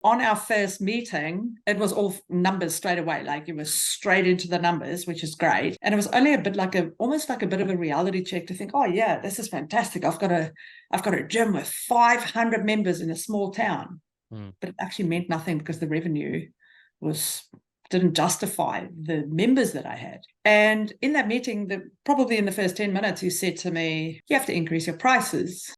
on our first meeting, it was all numbers straight away. Like it was straight into the numbers, which is great. And it was only a bit like almost like a bit of a reality check to think, oh yeah, this is fantastic. I've got a gym with 500 members in a small town. But it actually meant nothing because the revenue didn't justify the members that I had. And in that meeting, probably in the first 10 minutes, you said to me, you have to increase your prices.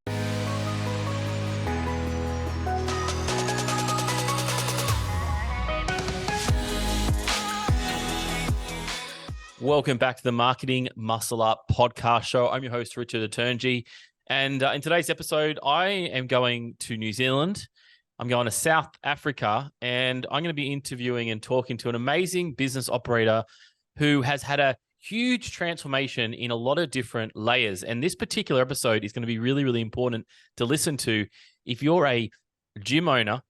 Welcome back to the Marketing Muscle Up podcast show. I'm your host, Richard Aturnji. And in today's episode, I am going to New Zealand. I'm going to South Africa, and I'm going to be interviewing and talking to an amazing business operator who has had a huge transformation in a lot of different layers. And this particular episode is going to be really, really important to listen to if you're a gym owner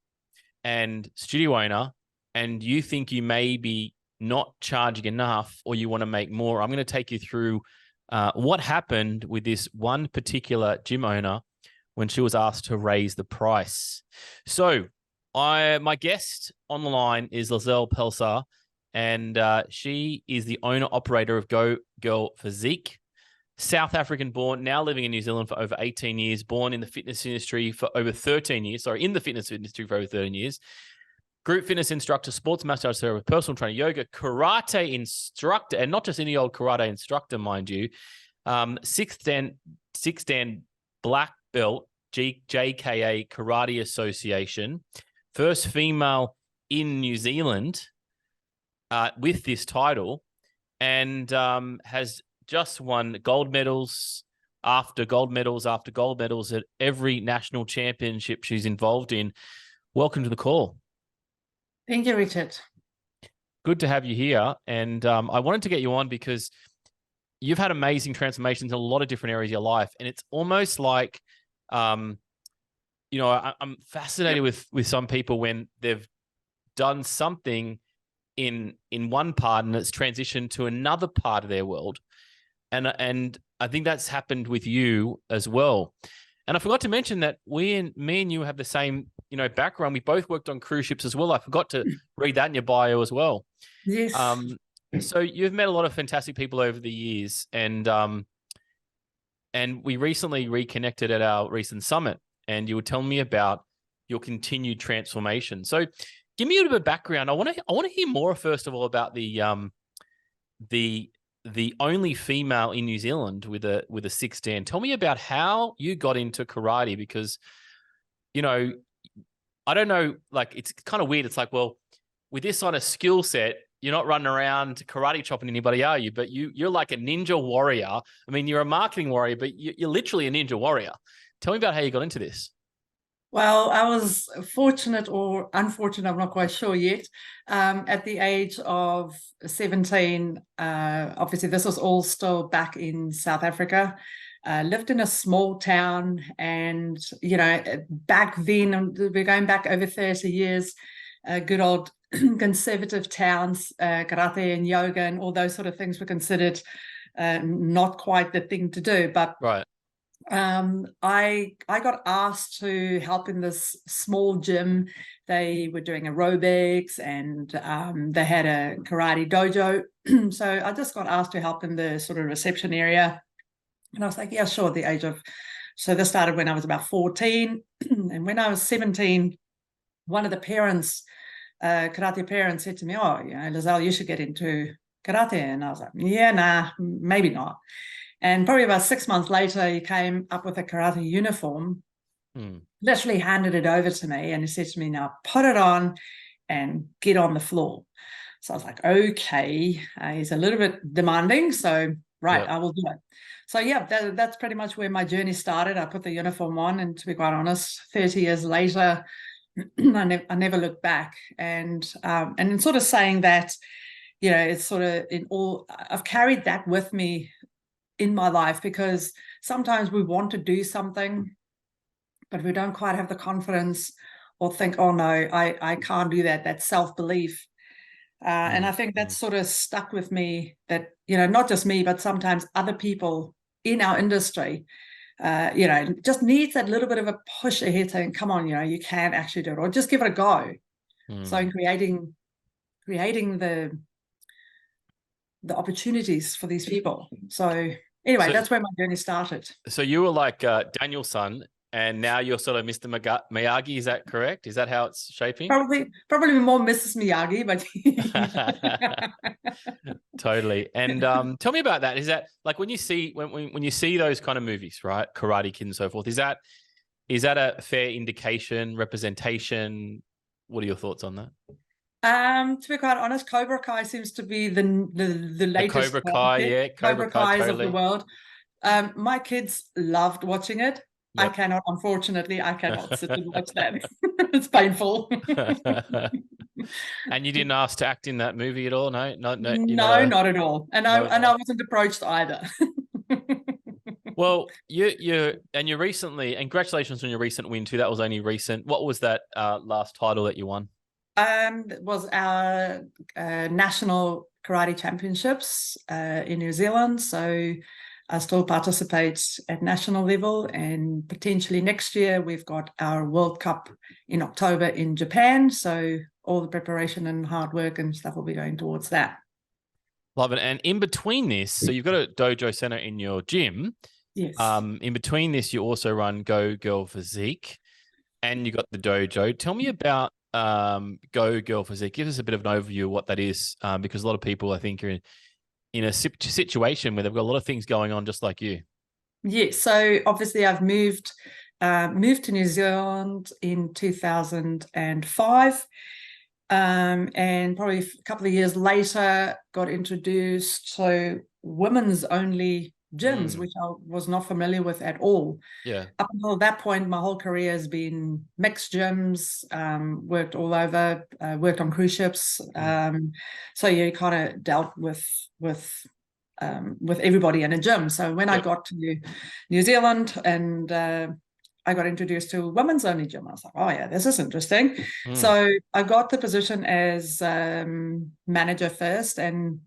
and studio owner and you think you may be not charging enough or you want to make more. I'm going to take you through what happened with this one particular gym owner when she was asked to raise the price. So my guest on the line is Lizelle Pelser, and she is the owner-operator of Go Girl Physique, South African born, now living in New Zealand for over 18 years, born in the fitness industry for over 13 years, in the fitness industry for over 13 years, group fitness instructor, sports massage therapist, personal trainer, yoga, karate instructor, and not just any old karate instructor, mind you, sixth Dan black belt, JKA Karate Association, first female in New Zealand with this title, and has just won gold medals after gold medals after gold medals at every national championship she's involved in. Welcome to the call. Thank you, Richard. Good to have you here. And I wanted to get you on because you've had amazing transformations in a lot of different areas of your life. And it's almost like, I'm fascinated with some people when they've done something in one part and it's transitioned to another part of their world. And I think that's happened with you as well. And I forgot to mention that me and you have the same, background. We both worked on cruise ships as well. I forgot to read that in your bio as well. Yes. So you've met a lot of fantastic people over the years, and we recently reconnected at our recent summit, and you were telling me about your continued transformation. So give me a little bit of background. I want to hear more, first of all, about the only female in New Zealand with a sixth Dan. Tell me about how you got into karate, because, I don't know, like, it's kind of weird. It's like, well, with this sort of skill set, you're not running around karate chopping anybody, are you? But you're like a ninja warrior. I mean, you're a marketing warrior, but you're literally a ninja warrior. Tell me about how you got into this. Well, I was fortunate or unfortunate, I'm not quite sure yet. At the age of 17, obviously this was all still back in South Africa. Lived in a small town, and, back then, we're going back over 30 years, good old conservative towns, karate and yoga and all those sort of things were considered not quite the thing to do. But right. I got asked to help in this small gym. They were doing aerobics, and they had a karate dojo. So I just got asked to help in the sort of reception area. And I was like, yeah, sure. So this started when I was about 14. And when I was 17, one of the parents, karate parents, said to me, oh, Lizelle, you should get into karate. And I was like, yeah, nah, maybe not. And probably about 6 months later, he came up with a karate uniform, literally handed it over to me, and he said to me, now put it on and get on the floor. So I was like, okay, he's a little bit demanding, so right, yep. I will do it. So yeah, that's pretty much where my journey started. I put the uniform on, and to be quite honest, 30 years later, I never looked back. And in sort of saying that, it's sort of I've carried that with me in my life, because sometimes we want to do something, but we don't quite have the confidence, or think, oh no, I can't do that. That's self-belief. And I think that's sort of stuck with me, that, not just me, but sometimes other people in our industry just needs that little bit of a push ahead saying, come on, you can actually do it, or just give it a go. So in creating the opportunities for these people. So anyway, that's where my journey started. So you were like Daniel's son, and now you're sort of Mr. Miyagi. Is that correct? Is that how it's shaping? Probably more Mrs. Miyagi, but totally. And tell me about that. Is that like when you see when you see those kind of movies, right? Karate Kid and so forth. Is that a fair indication, representation? What are your thoughts on that? To be quite honest, Cobra Kai seems to be the latest. Cobra Kai, yeah, Cobra Kai's totally. of the world. My kids loved watching it. Yep. Unfortunately, I cannot sit and watch that. It's painful. And you didn't ask to act in that movie at all? No, not at all. And I wasn't approached either. Well, you recently, and congratulations on your recent win too. That was only recent. What was that last title that you won? It was our national karate championships in New Zealand. So I still participate at national level, and potentially next year we've got our World Cup in October in Japan. So all the preparation and hard work and stuff will be going towards that. Love it. And in between this, so you've got a dojo center in your gym. Yes. In between this, you also run Go Girl Physique, and you got the dojo. Tell me about Go Girl Physique. Give us a bit of an overview of what that is, because a lot of people, I think, are in a situation where they've got a lot of things going on, just like you. Yes. So obviously, I've moved to New Zealand in 2005, and probably a couple of years later, got introduced to women's only gyms, which I was not familiar with at all. Yeah. Up until that point, my whole career has been mixed gyms, worked all over, worked on cruise ships. So you kind of dealt with everybody in a gym. So when I got to New Zealand and I got introduced to a women's only gym, I was like, oh yeah, this is interesting. So I got the position as manager first, and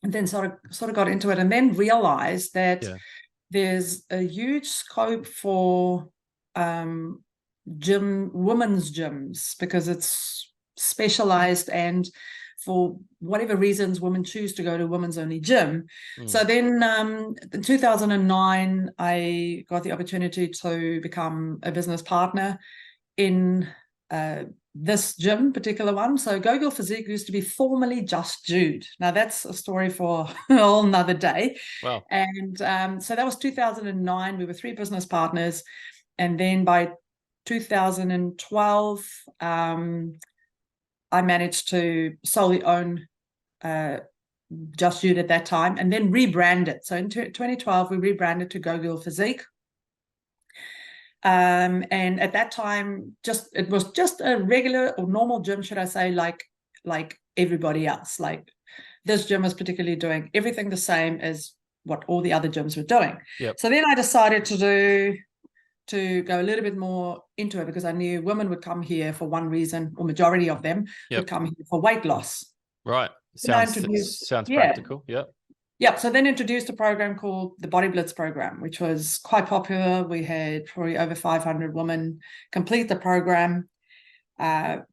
then sort of got into it, and then realized that there's a huge scope for women's gyms, because it's specialized, and for whatever reasons, women choose to go to women's only gym. So then in 2009, I got the opportunity to become a business partner in this gym, particular one. So Go Girl Physique used to be formerly Just Jude. Now that's a story for a whole nother day. Wow. And so that was 2009. We were 3 business partners. And then by 2012, I managed to solely own Just Jude at that time, and then rebrand it. So in 2012, we rebranded to Go Girl Physique. And at that time, it was just a regular or normal gym, should I say, like everybody else. Like this gym was particularly doing everything the same as what all the other gyms were doing. Yep. So then I decided to go a little bit more into it, because I knew women would come here for one reason, or majority of them would come here for weight loss. Right. Sounds practical. Yep. Yeah, so then introduced a program called the Body Blitz program, which was quite popular. We had probably over 500 women complete the program. But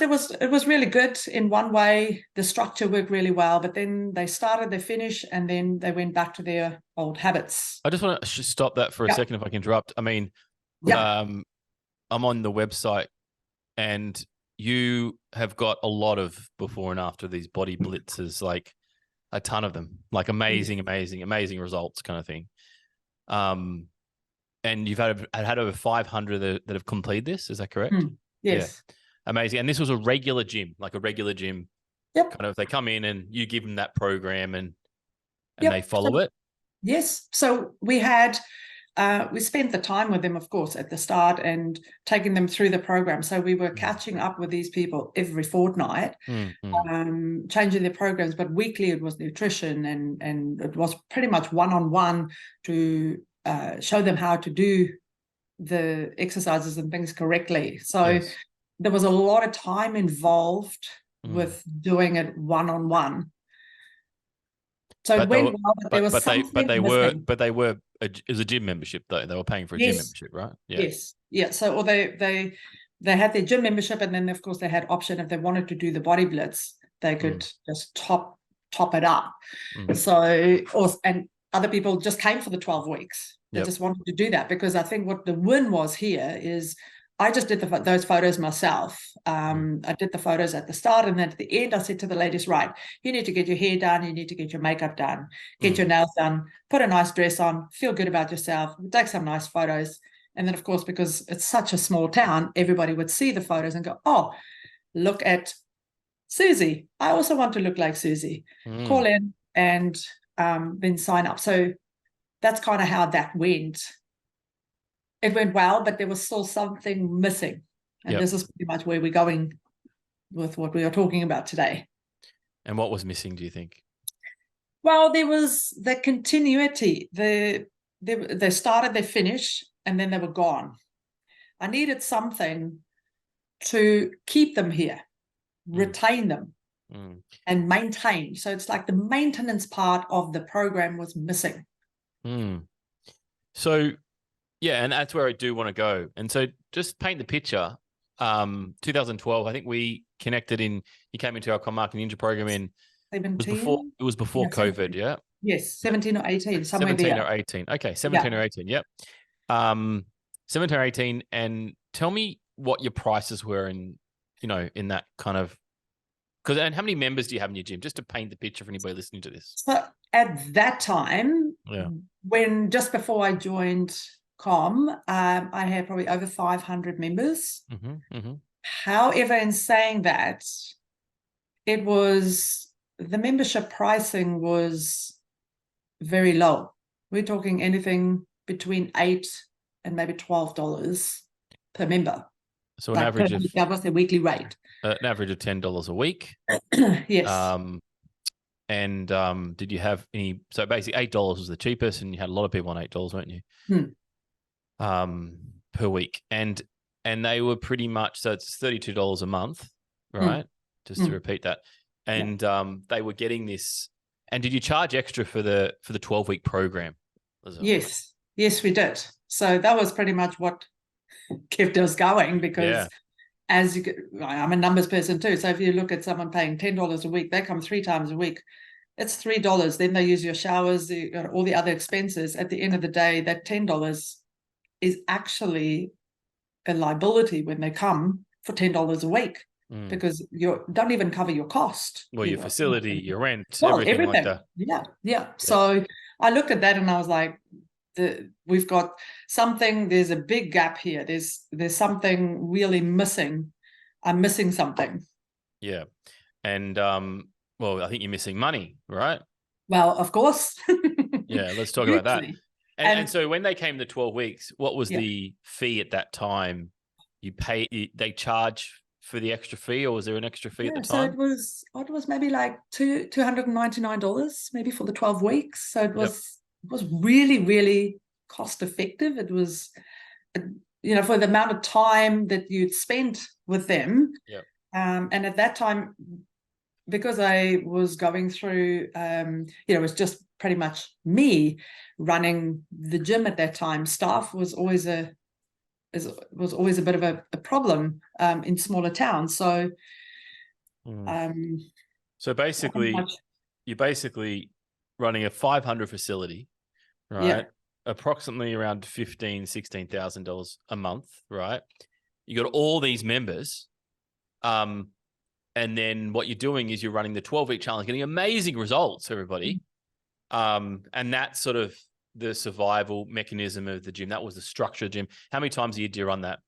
it was really good in one way. The structure worked really well, but then they started, they finished, and then they went back to their old habits. I just want to stop that for a second, if I can interrupt. I mean, I'm on the website, and you have got a lot of before and after these body blitzes, like a ton of them, like amazing results kind of thing. And you've had over 500 that have completed this. Is that correct? Yes. Yeah. Amazing. And this was a regular gym, like a regular gym. Yep. Kind of, they come in and you give them that program and they follow it. Yes. So we had, we spent the time with them, of course, at the start and taking them through the program. So we were catching up with these people every fortnight, changing their programs, but weekly it was nutrition, and it was pretty much one-on-one to show them how to do the exercises and things correctly. So there was a lot of time involved with doing it one-on-one So it But they went were, well, but there was but something they missing. were it was a gym membership though. They were paying for a gym Yes, membership, right? Yeah. yes, yeah. So, or they had their gym membership, and then of course they had option if they wanted to do the body blitz, they could just top it up. Mm. So, and other people just came for the 12 weeks. They Yep. just wanted to do that, because I think what the win was here is I just did those photos myself. I did the photos at the start, and then at the end I said to the ladies, right, you need to get your hair done, you need to get your makeup done, get your nails done, put a nice dress on, feel good about yourself, take some nice photos. And then of course, because it's such a small town, everybody would see the photos and go, oh, look at Susie, I also want to look like Susie. Call in and then sign up. So that's kind of how that went. It went well, but there was still something missing. And Yep. this is pretty much where we're going with what we are talking about today. And what was missing, do you think? Well, there was the continuity. They started, they finished, and then they were gone. I needed something to keep them here, retain them, and maintain. So it's like the maintenance part of the program was missing. So, yeah, and that's where I do want to go. And so just paint the picture. 2012, I think we connected you came into our Marketing Ninja program in 17? It was before Yeah, COVID, 17. yeah? Yes, 17 or 18, somewhere 17 there. or 18. Okay, 17 or 18, yep. 17 or 18, and tell me what your prices were in that kind of, and how many members do you have in your gym, just to paint the picture for anybody listening to this? So at that time, just before I joined COM, I had probably over 500 members. However, in saying that, the membership pricing was very low. We're talking anything between $8 and maybe $12 per member. So an average of, that was the weekly rate. An average of $10 a week. Yes. Did you have any? So basically, $8 was the cheapest, and you had a lot of people on $8, weren't you? Per week, and they were pretty much, so it's $32 a month, right? Just to repeat that, and they were getting this. And did you charge extra for the 12-week program? Yes, we did. So that was pretty much what kept us going, because I'm a numbers person too. So if you look at someone paying $10 a week, they come 3 times a week. It's $3. Then they use your showers, all the other expenses. At the end of the day, that $10 is actually a liability when they come for $10 a week, because you don't even cover your cost. Well, your facility, your rent, everything like that. Yeah. So I looked at that and I was like, we've got something. There's a big gap here. There's something really missing. I'm missing something. Yeah, and well, I think you're missing money, right? Well, of course. Yeah, let's talk about that. And so when they came to 12 weeks, what was the fee at that time? They charge for the extra fee, or was there an extra fee at the time? So it was maybe like $299 maybe for the 12 weeks. So it was really, really cost effective. It was, for the amount of time that you'd spent with them. And at that time, because I was going through, it was just pretty much me running the gym at that time. Staff was always a bit of a problem in smaller towns. So, so basically, you're basically running a 500 facility, right? Yeah. Approximately around $16,000 a month, right? You got all these members, and then what you're doing is you're running the 12-week challenge, getting amazing results, everybody. And that's sort of the survival mechanism of the gym. That was the structure of the gym. How many times a year do you run that?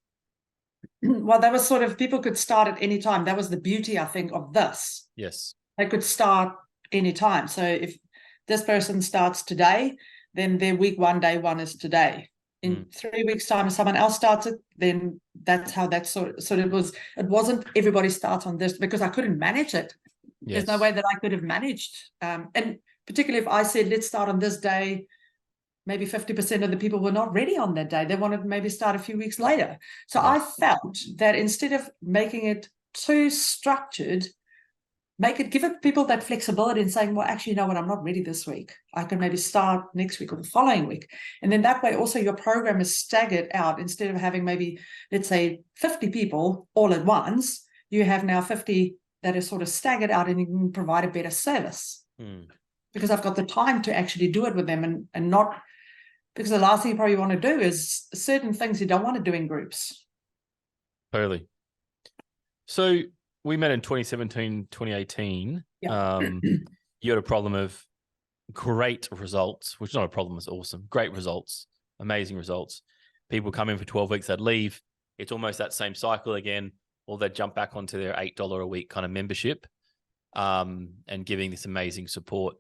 Well, that was sort of, people could start at any time. That was the beauty, I think, of this. Yes. They could start any time. So if this person starts today, then their week 1, day 1 is today. In 3 weeks' time, if someone else starts it, then that's how that sort of, it wasn't everybody starts on this, because I couldn't manage it. There's no way that I could have managed. And particularly if I said, let's start on this day, maybe 50% of the people were not ready on that day. They wanted to maybe start a few weeks later. So I felt that instead of making it too structured, give it people that flexibility and saying, well, actually, you know what, I'm not ready this week. I can maybe start next week or the following week. And then that way also your program is staggered out. Instead of having maybe, let's say 50 people all at once, you have now 50 that is sort of staggered out, and you can provide a better service. Because I've got the time to actually do it with them, and not, because the last thing you probably want to do is certain things you don't want to do in groups. Totally. So we met in 2017, 2018. Yeah. You had a problem of great results, which is not a problem, it's awesome. Great results, amazing results. People come in for 12 weeks, they'd leave. It's almost that same cycle again, or they'd jump back onto their $8 a week kind of membership, and giving this amazing support.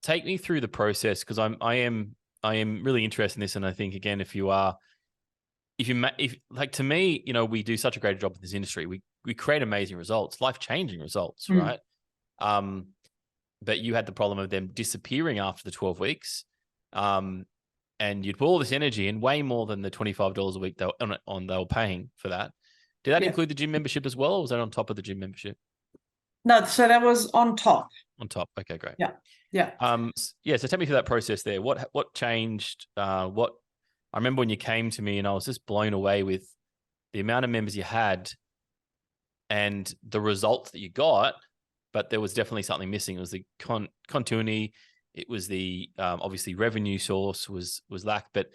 Take me through the process, because I am really interested in this. And I think, again, if like, to me, you know, we do such a great job in this industry. We create amazing results, life-changing results, right? But you had the problem of them disappearing after the 12 weeks. And you'd put all this energy in, way more than the $25 a week they were paying for that. Did that include the gym membership as well, or was that on top of the gym membership? No, so that was on top. On top. Okay, great. Yeah. So take me through that process there. What changed? I remember when you came to me, and I was just blown away with the amount of members you had and the results that you got, but there was definitely something missing. It was the continuity. It was the obviously revenue source was lacked. But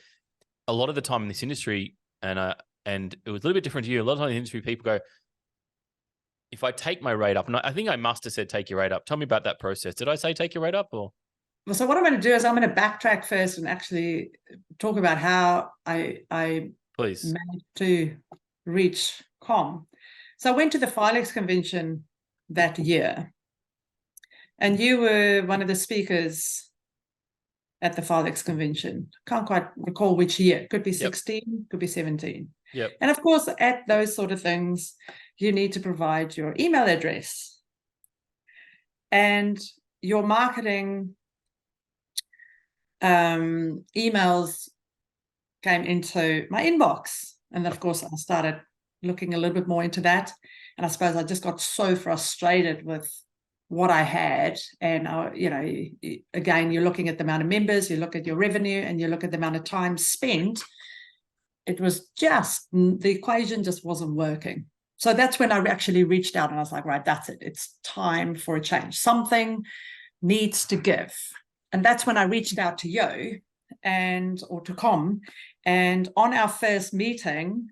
a lot of the time in this industry, and it was a little bit different to you. A lot of times in the industry, people go, if I take my rate up, and I think I must have said take your rate up. Tell me about that process. Did I say take your rate up, or? Well, so what I'm going to do is I'm going to backtrack first and actually talk about how I Please managed to reach COM. So I went to the Filex convention that year, and you were one of the speakers at the Filex convention. Can't quite recall which year. Could be 16, could be 17. Yep. And of course, at those sort of things, you need to provide your email address and your marketing emails came into my inbox. And then, of course, I started looking a little bit more into that. And I suppose I just got so frustrated with what I had. And, again, you're looking at the amount of members, you look at your revenue, and you look at the amount of time spent. It was just, the equation just wasn't working. So that's when I actually reached out, and I was like, right, that's it. It's time for a change. Something needs to give. And that's when I reached out to you or to COM. And on our first meeting,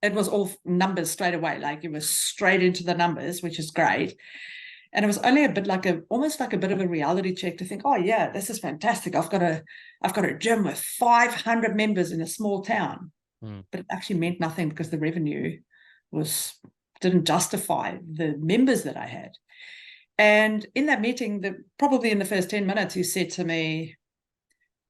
it was all numbers straight away. Like, it was straight into the numbers, which is great. And it was only a bit almost like a bit of a reality check to think, oh yeah, this is fantastic. I've got a gym with 500 members in a small town. But it actually meant nothing, because the revenue didn't justify the members that I had. And in that meeting, probably in the first 10 minutes, you said to me,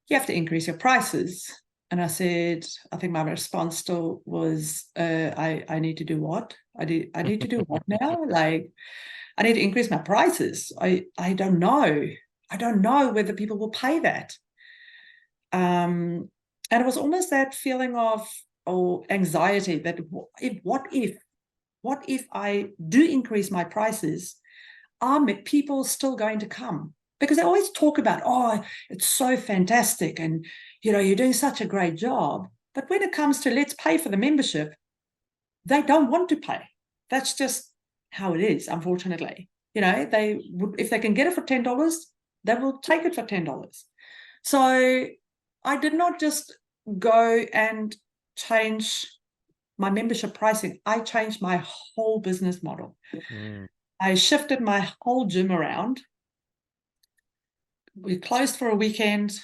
you have to increase your prices. And I said, I think my response still was, I need to do what? I need to do what now? Like, I need to increase my prices. I don't know. I don't know whether people will pay that. And it was almost that feeling of anxiety that what if I do increase my prices? Are people still going to come? Because they always talk about, oh, it's so fantastic, and you're doing such a great job. But when it comes to let's pay for the membership, they don't want to pay. That's just how it is, unfortunately. They would, if they can get it for $10, they will take it for $10. So I did not just go and change my membership pricing. I changed my whole business model. I shifted my whole gym around. We closed for a weekend.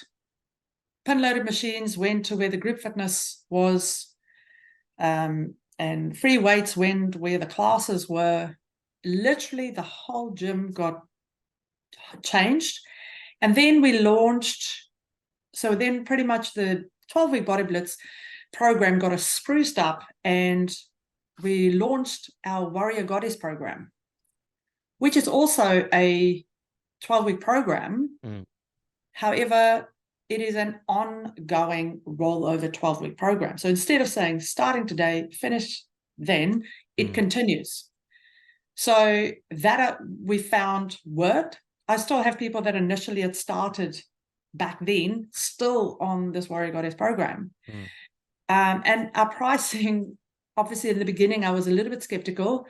Pin-loaded machines went to where the group fitness was, and free weights went where the classes were. Literally, the whole gym got changed. And then we launched. So then pretty much the 12-week Body Blitz program got us spruced up, and we launched our Warrior Goddess program, which is also a 12-week program. However, it is an ongoing rollover 12-week program. So instead of saying starting today, finish then, it continues. So that we found worked. I still have people that initially had started back then still on this Warrior Goddess program. And our pricing, obviously in the beginning, I was a little bit skeptical,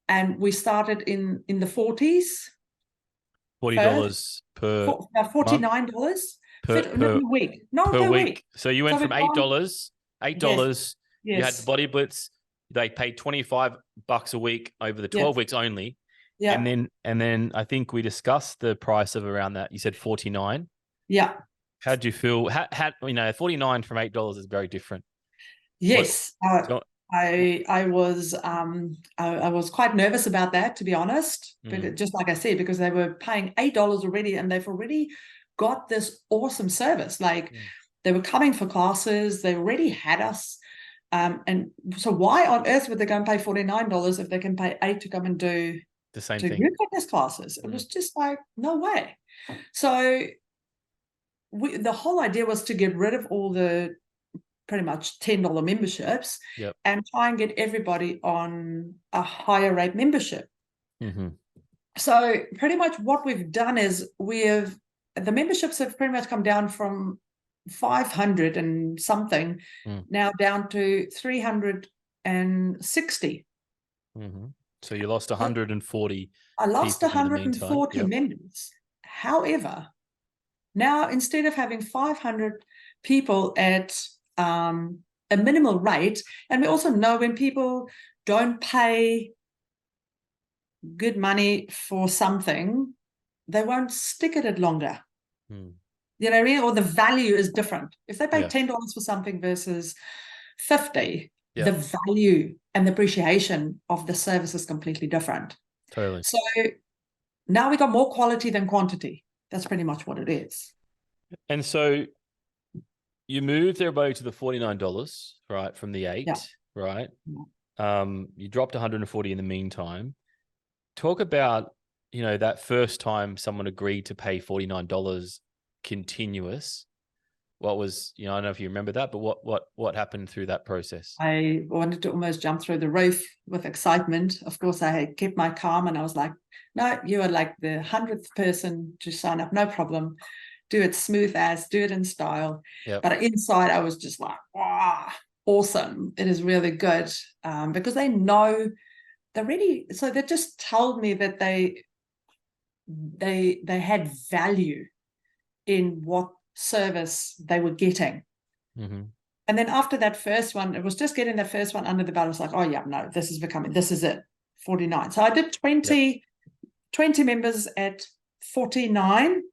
and we started in the 40s. $40 per $49 per week. No, per week. So you went from $8. Yes. You had the Body Blitz. They paid $25 a week over the 12 weeks only. Yeah. And then I think we discussed the price of around that. You said 49. Yeah. How did you feel? How 49 from $8 is very different. Yes. I was quite nervous about that, to be honest, because, just like I said, because they were paying $8 already, and they've already got this awesome service. Like they were coming for classes, they already had us. And so why on earth would they go and pay $49 if they can pay $8 to come and do the same thing? Group fitness classes. It was just like, no way. So the whole idea was to get rid of all the pretty much $10 memberships and try and get everybody on a higher rate membership. So pretty much what we've done is the memberships have pretty much come down from 500 and something now down to 360. So you lost 140. I lost 140 members. However, now instead of having 500 people at a minimal rate, and we also know when people don't pay good money for something, they won't stick at it longer. You know, or the value is different. If they pay $10 for something versus 50, the value and the appreciation of the service is completely different. Totally. So now we got more quality than quantity. That's pretty much what it is. And so you moved everybody to the $49, right, from the $8, right? You dropped 140 in the meantime. Talk about, that first time someone agreed to pay $49 continuous. What was, I don't know if you remember that, but what happened through that process? I wanted to almost jump through the roof with excitement. Of course, I had kept my calm, and I was like, no, you are like the 100th person to sign up. No problem. Do it smooth as, do it in style. But inside, I was just like, wow, awesome. It is really good. Because they know they're ready. So they just told me that they had value in what service they were getting. And then after that first one, it was just getting that first one under the belt. I was like, oh yeah, no, this is it, 49. So I did 20 members at 49.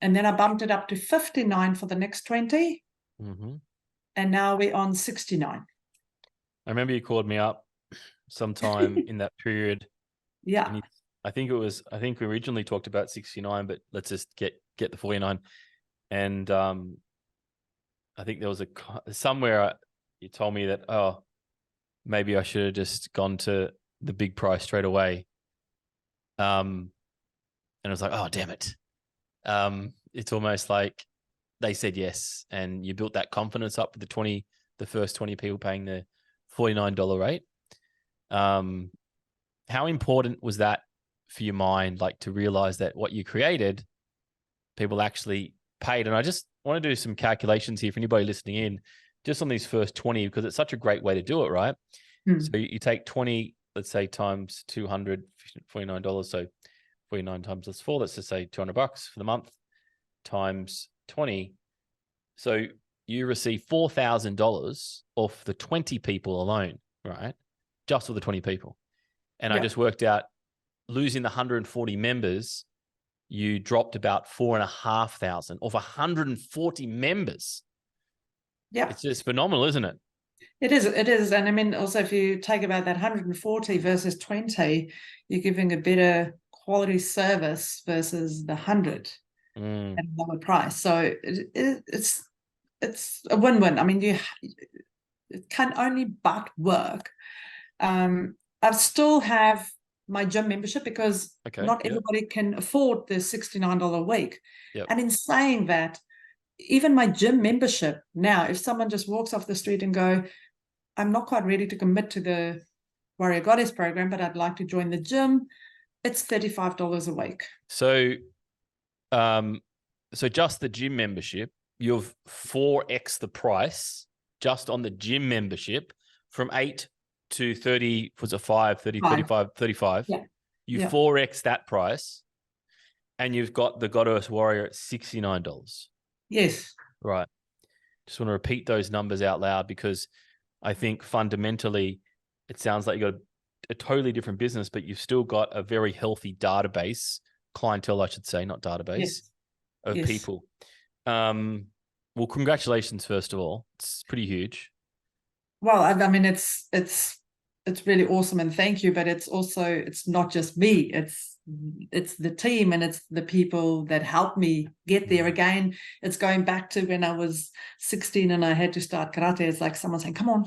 And then I bumped it up to 59 for the next 20. And now we're on 69. I remember you called me up sometime in that period. I think we originally talked about 69, but let's just get the 49. And I think there was somewhere you told me that, oh, maybe I should have just gone to the big price straight away. And I was like, oh, damn it. It's almost like they said yes, and you built that confidence up with the first 20 people paying the $49 rate. How important was that for your mind, like to realize that what you created, people actually paid? And I just want to do some calculations here for anybody listening in, just on these first 20, because it's such a great way to do it, right? So you take 20, let's say, times 200, $49. So 49 times that's 4. Let's just say $200 for the month times 20. So you receive $4,000 off the 20 people alone, right? Just for the 20 people. And I just worked out, losing the 140 members, you dropped about $4,500 off 140 members. It's just phenomenal, isn't it? It is. And I mean, also, if you take about that 140 versus 20, you're giving a better quality service versus the 100 at a lower price. So it's a win-win. I mean, it can only but work. I still have my gym membership because not everybody can afford the $69 a week. And in saying that, even my gym membership now, if someone just walks off the street and go, I'm not quite ready to commit to the Warrior Goddess program, but I'd like to join the gym, it's $35 a week. So, so just the gym membership, you've 4x the price just on the gym membership from 8 to 30, was it 5, 30, 35, 35. Yeah. You Yeah. 4x that price, and you've got the Goddess Warrior at $69. Yes. Right. Just want to repeat those numbers out loud, because I think fundamentally it sounds like you've got a totally different business, but you've still got a very healthy database, clientele, I should say, not database, Yes. of Yes. people. Well, congratulations, first of all. It's pretty huge. Well, I mean, it's really awesome, and thank you. But it's not just me. It's the team, and it's the people that helped me get there. Again, it's going back to when I was 16 and I had to start karate. It's like someone saying, "Come on,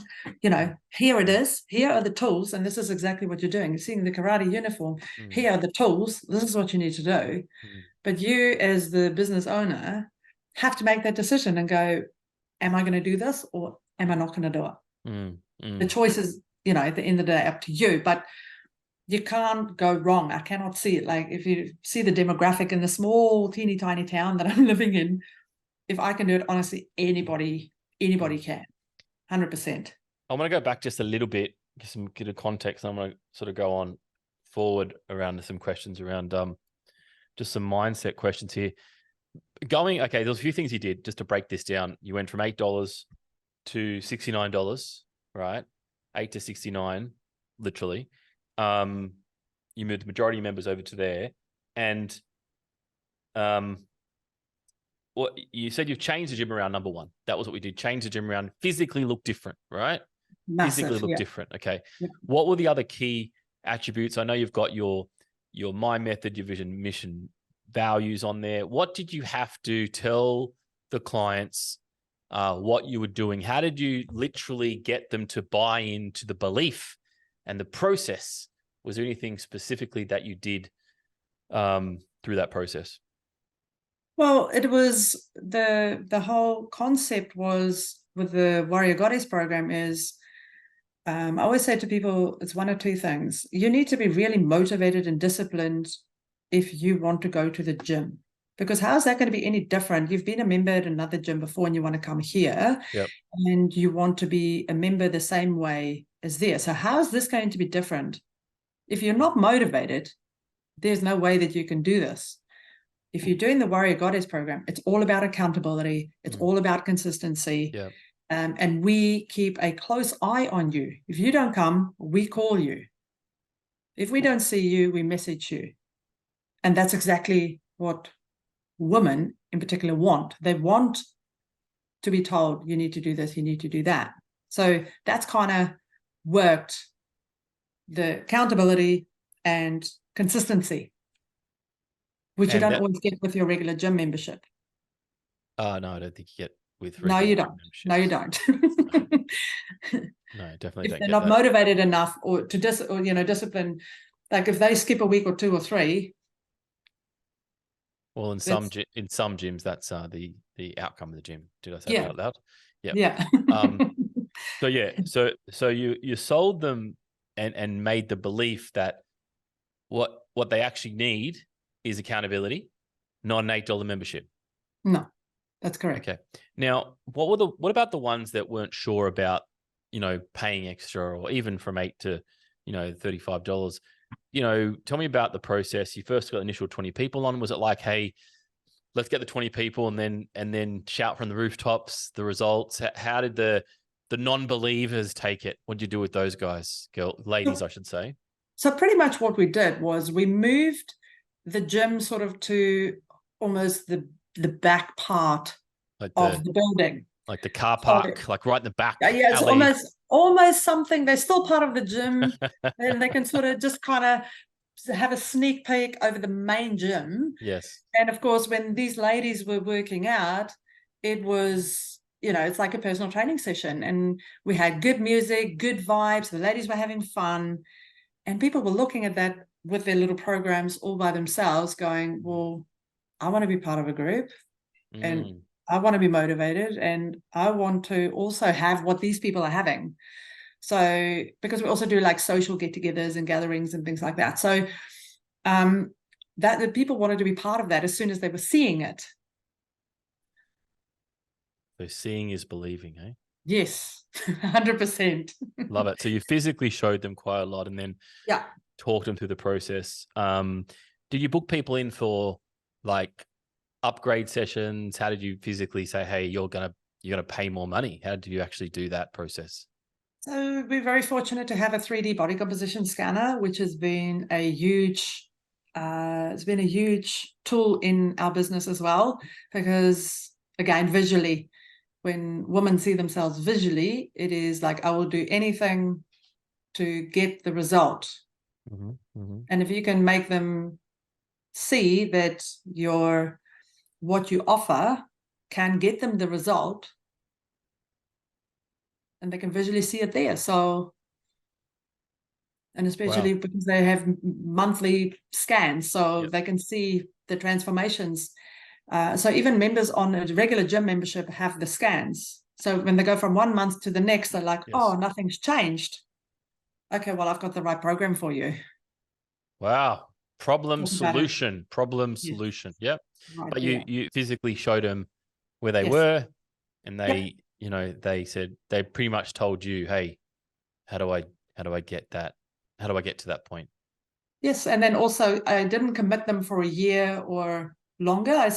here it is. Here are the tools, and this is exactly what you're doing. You're seeing the karate uniform. Here are the tools. This is what you need to do." But you, as the business owner, have to make that decision and go, "Am I going to do this, or am I not going to do it?" The choice is, at the end of the day, up to you, but you can't go wrong. I cannot see it. Like, if you see the demographic in the small, teeny tiny town that I'm living in, if I can do it, honestly, anybody can, 100%. I want to go back just a little bit, get some bit of context. I'm going to sort of go on forward around some questions around just some mindset questions here. Okay, there's a few things you did just to break this down. You went from $8 to $69, right? 8 to 69, literally. You moved the majority of members over to there, and well, you said you've changed the gym around. Number one, that was what we did. Change the gym around, physically look different, right? Massive, physically look different. Okay. Yeah. What were the other key attributes? I know you've got your My Method, your vision, mission, values on there. What did you have to tell the clients what you were doing? How did you literally get them to buy into the belief and the process? Was there anything specifically that you did through that process? Well, it was the whole concept was with the Warrior Goddess program is, I always say to people, it's one or two things. You need to be really motivated and disciplined if you want to go to the gym, because how's that going to be any different? You've been a member at another gym before and you want to come here, and you want to be a member the same way as there. So how is this going to be different? If you're not motivated, there's no way that you can do this. If you're doing the Warrior Goddess program, it's all about accountability. It's all about consistency. Yeah. And we keep a close eye on you. If you don't come, we call you. If we don't see you, we message you. And that's exactly what women in particular want. They want to be told, you need to do this, you need to do that. So that's kind of worked, the accountability and consistency, which you don't always get with your regular gym membership. No, I don't think you get with no, you don't. No, you don't. No, definitely. If they're not motivated enough or to discipline, like if they skip a week or two or three. Well, in some gyms, that's the outcome of the gym. Did I say that out loud? Yeah. So you sold them and made the belief that what they actually need is accountability, not an $8 membership. No, that's correct. Okay. Now, what about the ones that weren't sure about, paying extra, or even from $8 to, $35? Tell me about the process. You first got initial 20 people on. Was it like, hey, let's get the 20 people and then shout from the rooftops the results? How did the non-believers take it? What did you do with those guys, ladies, I should say? So pretty much what we did was we moved the gym sort of to almost the back part of the building. Like the car park, like right in the back. Yeah, it's alley. almost something. They're still part of the gym, and they can sort of just kind of have a sneak peek over the main gym. Yes. And of course, when these ladies were working out, it was, it's like a personal training session, and we had good music, good vibes. The ladies were having fun, and people were looking at that with their little programs all by themselves, going, well, I want to be part of a group, and I want to be motivated, and I want to also have what these people are having. So because we also do like social get-togethers and gatherings and things like that. So that the people wanted to be part of that as soon as they were seeing it. So seeing is believing, eh? Yes, 100%. Love it. So you physically showed them quite a lot and then Yeah. talked them through the process. Did you book people in for like upgrade sessions? How did you physically say, hey, you're gonna pay more money? How did you actually do that process? So we're very fortunate to have a 3D body composition scanner, which has been a huge it's been a huge tool in our business as well, because again, visually, when women see themselves visually, it is like, I will do anything to get the result. And if you can make them see that what you offer can get them the result, and they can visually see it there. So, and especially because they have monthly scans, so they can see the transformations. So even members on a regular gym membership have the scans. So when they go from 1 month to the next, they're like, oh, nothing's changed. Okay, well, I've got the right program for you. Wow. Problem solution. Yep. Right, but you physically showed them where they were, and they, they said, they pretty much told you, hey, how do I get that? How do I get to that point? Yes. And then also I didn't commit them for a year or longer.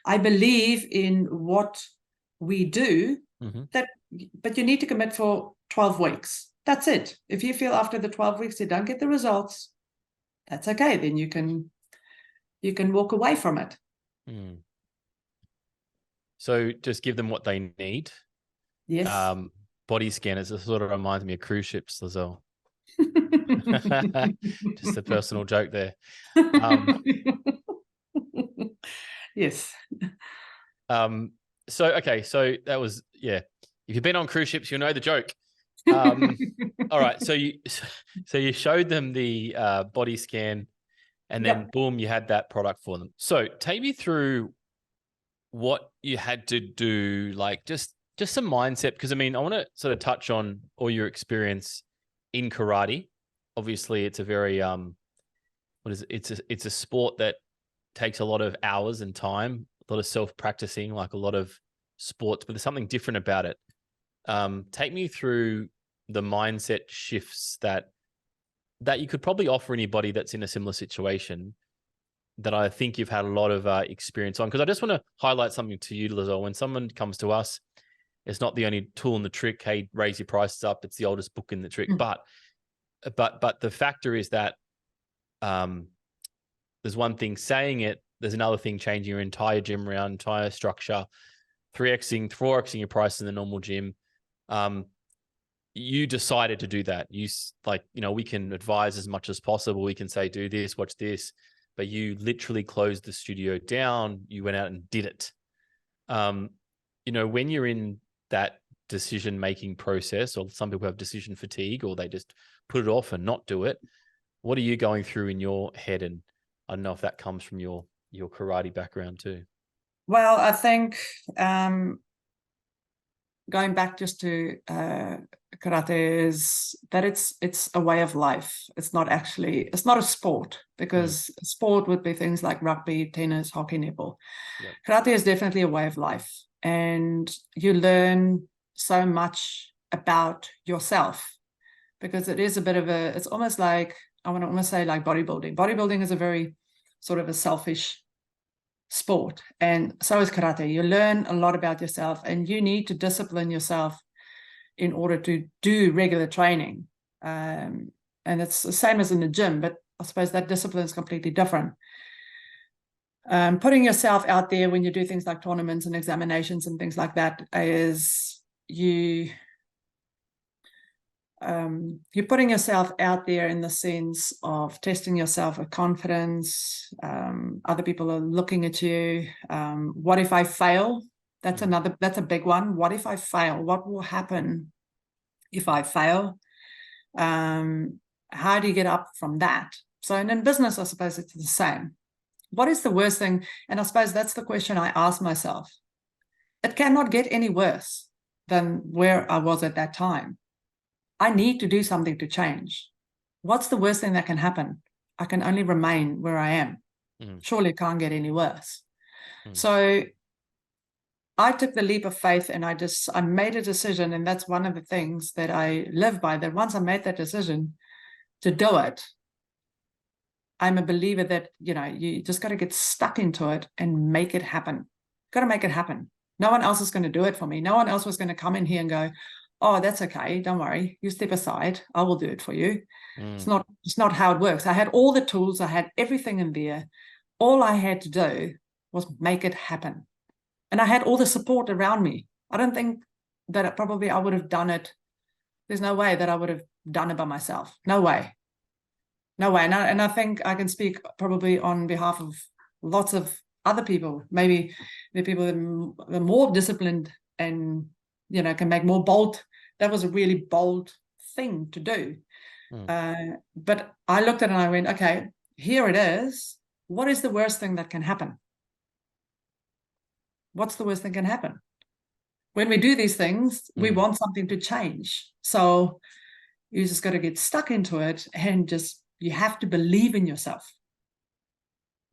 I believe in what we do, but you need to commit for 12 weeks. That's it. If you feel after the 12 weeks you don't get the results, that's okay. Then you can walk away from it. So just give them what they need. Yes. Body scanners. It sort of reminds me of cruise ships, Lizelle. Just a personal joke there. Yes. So that was, if you've been on cruise ships, you'll know the joke. All right. So you showed them the body scan, and then boom, you had that product for them. So take me through what you had to do, like just some mindset, because I mean, I want to sort of touch on all your experience in karate. Obviously, it's a very it's a sport that takes a lot of hours and time, a lot of self-practicing, like a lot of sports, but there's something different about it. Take me through the mindset shifts that you could probably offer anybody that's in a similar situation, that I think you've had a lot of experience on. Because I just want to highlight something to you, Lizelle. When someone comes to us, it's not the only tool in the trick. Hey, raise your prices up. It's the oldest book in the trick. But the factor is that there's one thing saying it. There's another thing changing your entire gym around, entire structure, 4xing your price in the normal gym. You decided to do that. We can advise as much as possible. We can say, do this, watch this, but you literally closed the studio down. You went out and did it. When you're in that decision-making process, or some people have decision fatigue, or they just put it off and not do it, what are you going through in your head? And I don't know if that comes from your karate background too. Well, I think going back just to karate is that it's a way of life. It's not a sport, because a sport would be things like rugby, tennis, hockey, netball. Karate is definitely a way of life, and you learn so much about yourself, because it is a bit of it's almost like, I want to almost say like bodybuilding. Bodybuilding is a very sort of a selfish sport, and so is karate. You learn a lot about yourself, and you need to discipline yourself in order to do regular training. And it's the same as in the gym, but I suppose that discipline is completely different. Putting yourself out there when you do things like tournaments and examinations and things like that is you're putting yourself out there in the sense of testing yourself with confidence. Other people are looking at you. What if I fail? That's a big one. What if I fail? What will happen if I fail? How do you get up from that? So, and in business, I suppose it's the same. What is the worst thing? And I suppose that's the question I ask myself. It cannot get any worse than where I was at that time. I need to do something to change. What's the worst thing that can happen? I can only remain where I am. Surely it can't get any worse. So I took the leap of faith, and I made a decision. And that's one of the things that I live by, that once I made that decision to do it, I'm a believer that, you just got to get stuck into it and make it happen. Got to make it happen. No one else is going to do it for me. No one else was going to come in here and go, oh, that's okay, don't worry, you step aside, I will do it for you. It's not how it works. I had all the tools, I had everything in there. All I had to do was make it happen. And I had all the support around me. I don't think that I would have done it. There's no way that I would have done it by myself. No way. And I think I can speak probably on behalf of lots of other people. Maybe the people that are more disciplined and, can make more bold. That was a really bold thing to do. But I looked at it and I went, okay, here it is. What is the worst thing that can happen? What's the worst thing can happen? When we do these things, we want something to change. So you just got to get stuck into it, and you have to believe in yourself.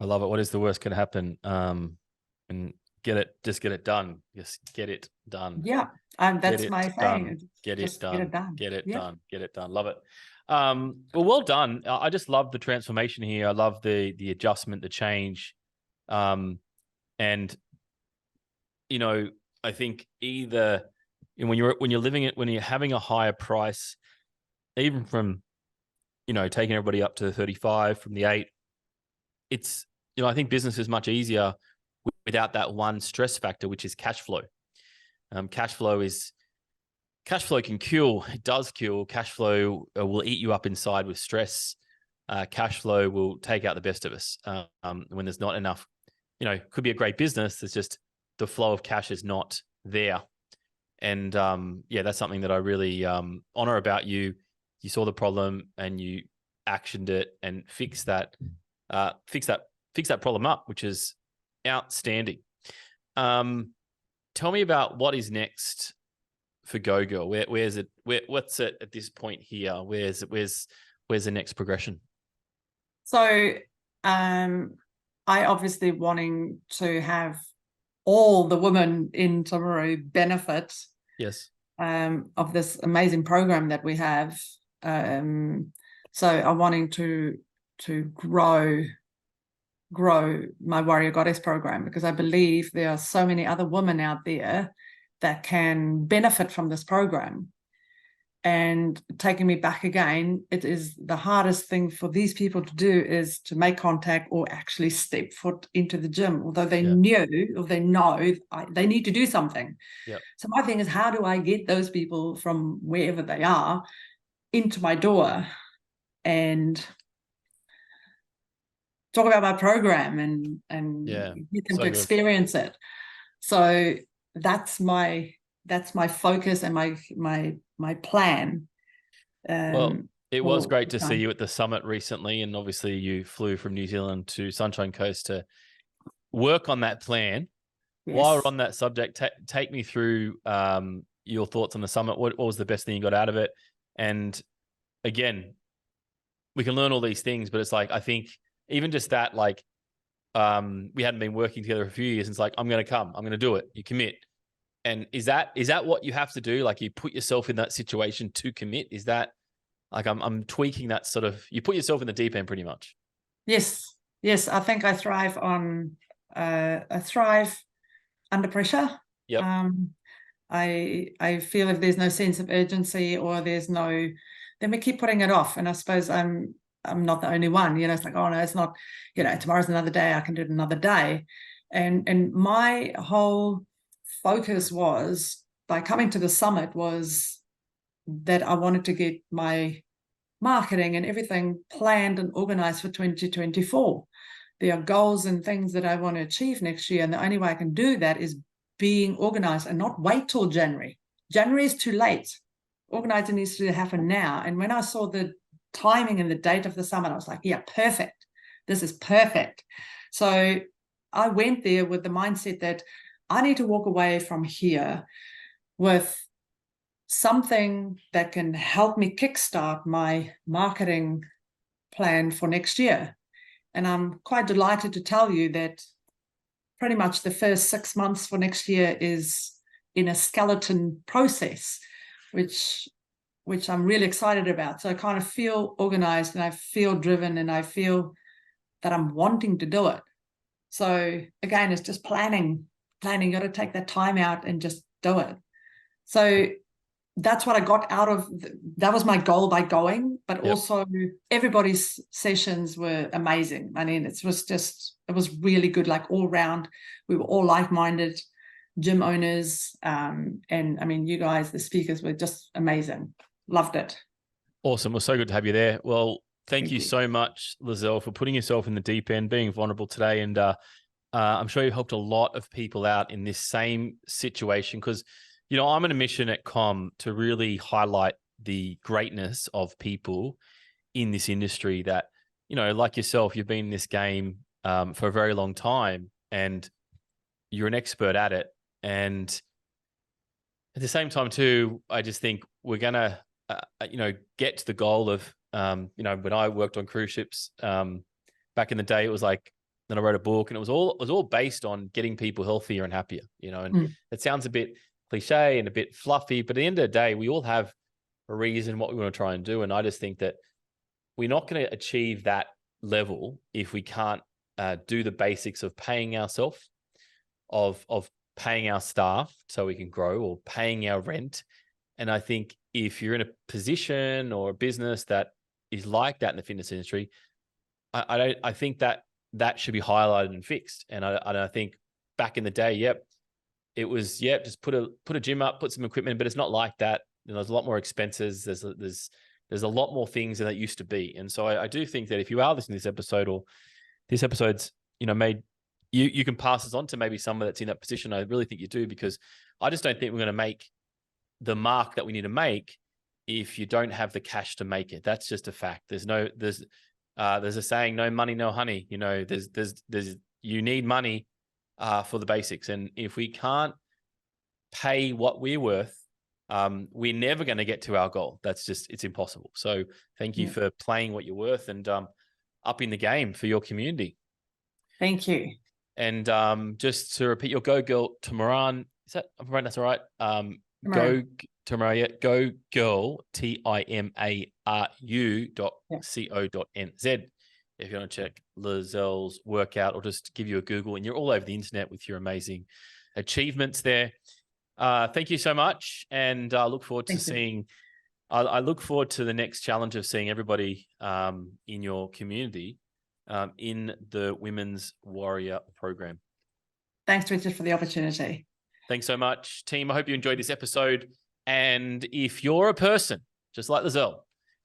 I love it. What is the worst can happen? And get it done. Just get it done. Yeah. That's my thing. Get it done. Get it done. Love it. Well done. I just love the transformation here. I love the adjustment, the change. And I think either when you're living it, when you're having a higher price, even from, taking everybody up to the 35 from the 8, it's, I think business is much easier without that one stress factor, which is cash flow. Cash flow can kill. It does kill. Cash flow will eat you up inside with stress. Cash flow will take out the best of us when there's not enough. Could be a great business. It's just the flow of cash is not there. And that's something that I really honor about you. You saw the problem and you actioned it and fixed that problem up, which is outstanding. Tell me about what is next for GoGirl. Where's it? What's it at this point here? Where's the next progression? So, I obviously wanting to have all the women in Timaru benefit. Yes. Of this amazing program that we have. So I'm wanting to grow my Warrior Goddess program, because I believe there are so many other women out there that can benefit from this program. And taking me back again, it is the hardest thing for these people to do is to make contact or actually step foot into the gym, although they know they need to do something. Yep. So my thing is, how do I get those people from wherever they are into my door and talk about my program and get them to experience it? So that's my focus and my plan. It was great to see you at the summit recently, and obviously you flew from New Zealand to Sunshine Coast to work on that plan. Yes. While we're on that subject, take me through your thoughts on the summit. What was the best thing you got out of it? And again, we can learn all these things, but it's like, I think even just that, like, we hadn't been working together for a few years, and it's like, I'm going to do it. You commit. And is that what you have to do? Like, you put yourself in that situation to commit? Is that like, I'm tweaking that sort of, you put yourself in the deep end pretty much. Yes. I think I thrive under pressure. Yep. I feel if there's no sense of urgency or then we keep putting it off. And I suppose I'm not the only one. It's like, oh no, it's not, tomorrow's another day, I can do it another day. And my whole focus was, by coming to the summit, was that I wanted to get my marketing and everything planned and organized for 2024. There are goals and things that I want to achieve next year, and the only way I can do that is being organized and not wait till January. January is too late. Organizing needs to happen now. And when I saw the timing and the date of the summit, I was like, yeah, perfect. This is perfect. So I went there with the mindset that I need to walk away from here with something that can help me kickstart my marketing plan for next year. And I'm quite delighted to tell you that pretty much the first 6 months for next year is in a skeleton process, which I'm really excited about. So I kind of feel organized, and I feel driven, and I feel that I'm wanting to do it. So again, it's just planning. You got to take that time out and just do it. So that's what I got out of, that was my goal by going, but also everybody's sessions were amazing. I mean, it was really good, like all round. We were all like-minded gym owners. And I mean, you guys, the speakers were just amazing. Loved it. Awesome. Well, so good to have you there. Well, thank you so much, Lizelle, for putting yourself in the deep end, being vulnerable today. And I'm sure you helped a lot of people out in this same situation, because, you know, I'm on a mission at Com to really highlight the greatness of people in this industry that, you know, like yourself, you've been in this game for a very long time and you're an expert at it. And at the same time too, I just think we're going to, you know, get to the goal of, you know, when I worked on cruise ships back in the day, it was like, then I wrote a book, and it was all based on getting people healthier and happier, you know, and it sounds a bit cliche and a bit fluffy, but at the end of the day, we all have a reason what we want to try and do. And I just think that we're not going to achieve that level if we can't do the basics of paying ourselves, of paying our staff so we can grow, or paying our rent. And I think if you're in a position or a business that is like that in the fitness industry, I think that should be highlighted and fixed. And I think back in the day, it was, just put a gym up, put some equipment, but it's not like that. You know, there's a lot more expenses. There's a lot more things than it used to be. And so I do think that if you are listening to this episode, or this episode's, you know, made you can pass this on to maybe someone that's in that position. I really think you do, because I just don't think we're going to make the mark that we need to make if you don't have the cash to make it. That's just a fact. There's a saying, no money, no honey. You know, you need money for the basics. And if we can't pay what we're worth, we're never going to get to our goal. It's impossible. So thank you for playing what you're worth and upping the game for your community. Thank you. And just to repeat, your Go Girl Tamaran, is that, I'm right? That's all right. Go Tamaran, Go Girl, TIMARU.co.nz. If you want to check Lizelle's workout, or just give you a Google, and you're all over the internet with your amazing achievements there. Thank you so much. And I look forward to seeing, I look forward to the next challenge of seeing everybody in your community in the Women's Warrior program. Thanks, Richard, for the opportunity. Thanks so much, team. I hope you enjoyed this episode. And if you're a person, just like Lizelle,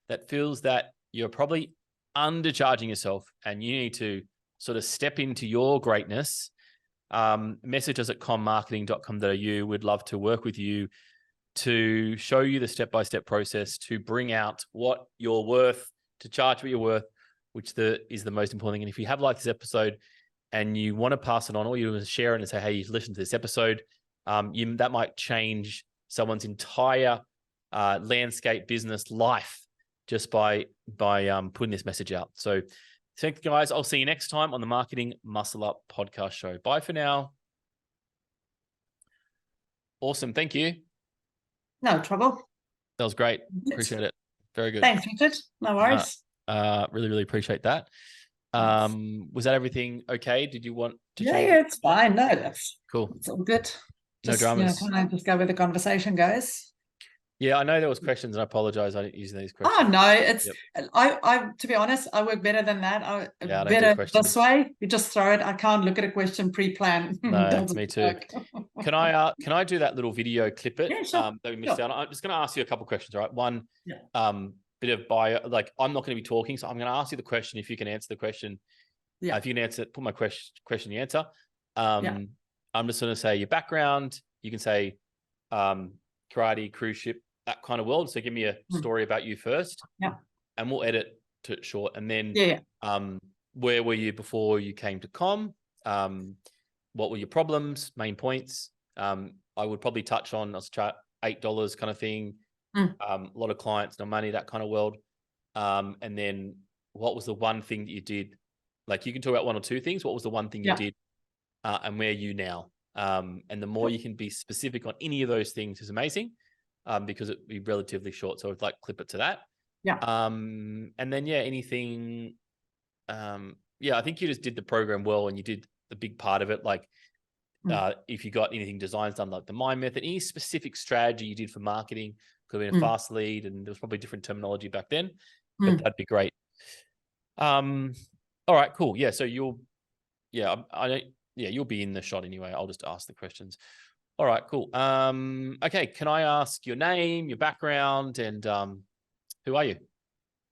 that feels that you're probably undercharging yourself and you need to sort of step into your greatness, message us at commarketing.com.au. We'd love to work with you to show you the step-by-step process to bring out what you're worth, to charge what you're worth, which is the most important thing. And if you have liked this episode and you want to pass it on, all you do is share it and say, hey, you listened to this episode. That might change someone's entire landscape, business, life, just by putting this message out. So thank you, guys. I'll see you next time on the Marketing Muscle Up podcast show. Bye for now. Awesome. Thank you. No trouble. That was great. Appreciate it. Very good. Thanks, Richard. No worries. Really, really appreciate that. Was that everything okay? Did you want to change? Yeah, it's fine. No, that's cool. It's all good. No dramas. Kind of just go where the conversation goes. Yeah, I know there was questions, and I apologize. I didn't use these questions. Oh no, it's I to be honest, I work better than that. Better this way. You just throw it. I can't look at a question pre-planned. No, me too. Can I do that little video clip it? Yeah, sure. That we missed out. I'm just going to ask you a couple of questions, all right? One, bit of bio. Like, I'm not going to be talking, so I'm going to ask you the question. If you can answer the question, if you can answer, put my question in the answer. I'm just going to say your background. You can say karate, cruise ship, that kind of world. So give me a story about you first. Yeah. And we'll edit to it short. And then where were you before you came to Com? What were your problems, main points? I would probably touch on, $8 kind of thing. A lot of clients, no money, that kind of world. And then what was the one thing that you did? Like, you can talk about one or two things. What was the one thing you did, and where are you now? And the more you can be specific on any of those things is amazing, because it'd be relatively short. So I'd like clip it to that. Yeah. And then, anything, I think you just did the program well, and you did the big part of it. Like, if you got anything designs done, like the Mind Method, any specific strategy you did for marketing, could have been a fast lead, and there was probably different terminology back then, but that'd be great. All right, cool. Yeah. So you'll be in the shot anyway. I'll just ask the questions. All right, cool. Okay. Can I ask your name, your background, and who are you?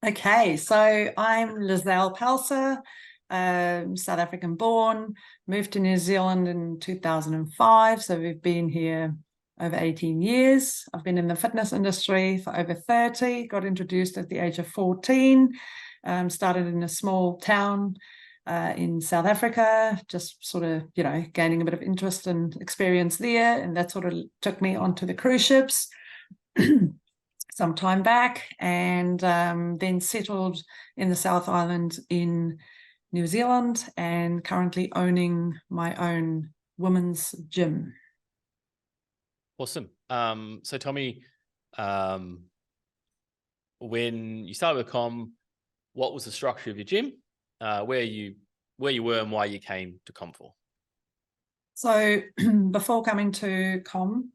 Okay, so I'm Lizelle Pelser, South African born, moved to New Zealand in 2005. So we've been here over 18 years. I've been in the fitness industry for over 30, got introduced at the age of 14, started in a small town in South Africa, just sort of, gaining a bit of interest and experience there. And that sort of took me onto the cruise ships some time back, and then settled in the South Island in New Zealand, and currently owning my own women's gym. Awesome. So tell me, when you started with Com, what was the structure of your gym? Where you were and why you came to Com for? So before coming to Com,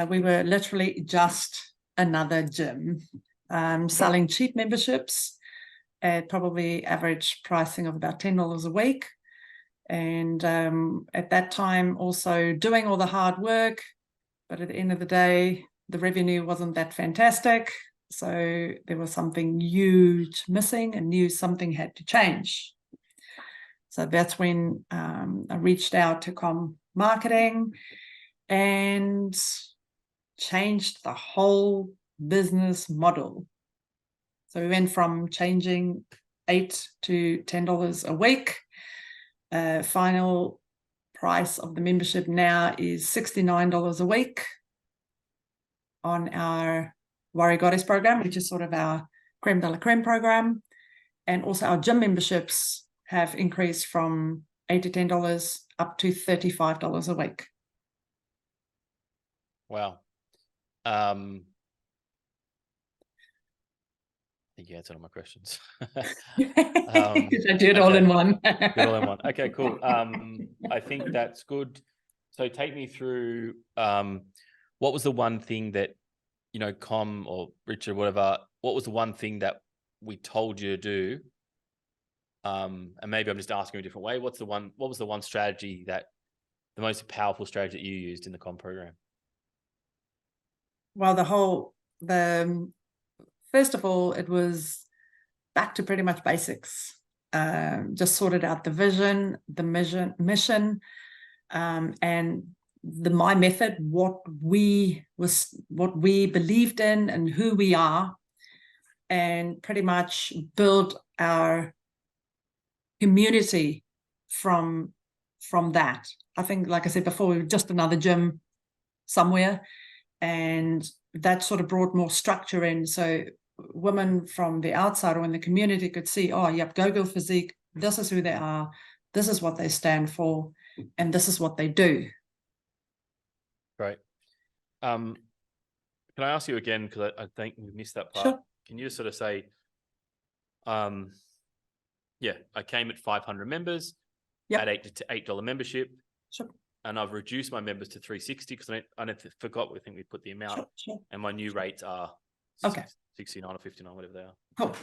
we were literally just another gym, selling cheap memberships at probably average pricing of about $10 a week. And at that time, also doing all the hard work, but at the end of the day, the revenue wasn't that fantastic. So there was something huge missing, and knew something had to change. So that's when I reached out to Com Marketing and changed the whole business model. So we went from changing $8 to $10 a week. Final price of the membership now is $69 a week on our Warrior Goddess program, which is sort of our creme de la creme program. And also our gym memberships have increased from $8 to $10 up to $35 a week. Wow. I think you answered all my questions. I do it all in one. All in one. Okay, cool. I think that's good. So take me through, what was the one thing that, Com or Richard, whatever, what was the one thing that we told you to do? And maybe I'm just asking a different way. What was the one strategy, the most powerful strategy that you used in the Com program? Well, first of all, it was back to pretty much basics. Just sorted out the vision, the mission, and the My Method, what we believed in and who we are, and pretty much build our community from that. I think, like I said before, we were just another gym somewhere, and that sort of brought more structure in. So women from the outside or in the community could see, oh, yep, Go-Girl Physique, this is who they are, this is what they stand for, and this is what they do. Great. Can I ask you again, because I think we missed that part. Sure. Can you just sort of say, I came at 500 members, at $8 membership. Sure. And I've reduced my members to 360 because I forgot, we think we put the amount. Sure. And my new rates are 69 or 59, whatever they are. Cool.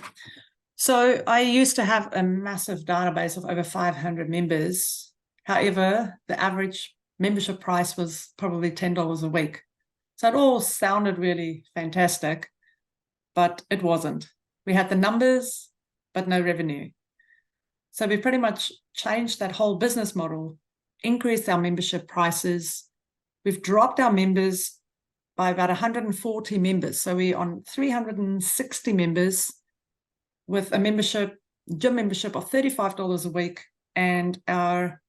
So I used to have a massive database of over 500 members. However, the average membership price was probably $10 a week. So it all sounded really fantastic, but it wasn't. We had the numbers, but no revenue. So we pretty much changed that whole business model, increased our membership prices. We've dropped our members by about 140 members. So we're on 360 members with a gym membership of $35 a week, and our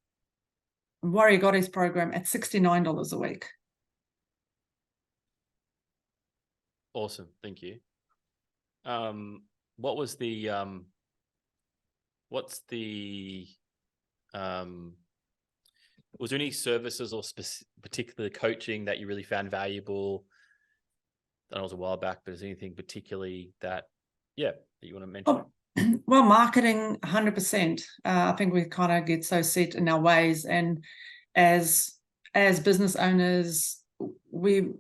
Warrior Goddess program at $69 a week. Awesome. Thank you. What was the was there any services or particular coaching that you really found valuable? I know it was a while back, but is there anything particularly that you want to mention? Well, marketing, 100%. I think we kind of get so set in our ways, and as business owners, we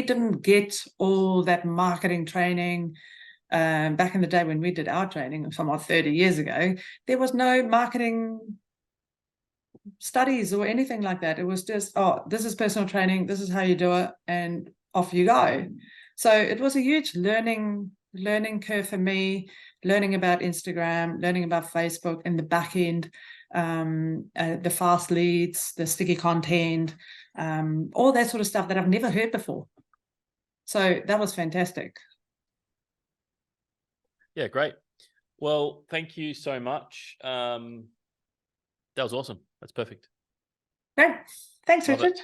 didn't get all that marketing training. Back in the day when we did our training, somewhat 30 years ago, there was no marketing studies or anything like that. It was just, oh, this is personal training, this is how you do it, and off you go. So it was a huge learning curve for me, learning about Instagram, learning about Facebook in the back end, the fast leads, the sticky content, all that sort of stuff that I've never heard before. So that was fantastic. Yeah, great. Well, thank you so much. That was awesome. That's perfect. Great. Thanks, Love it. Richard.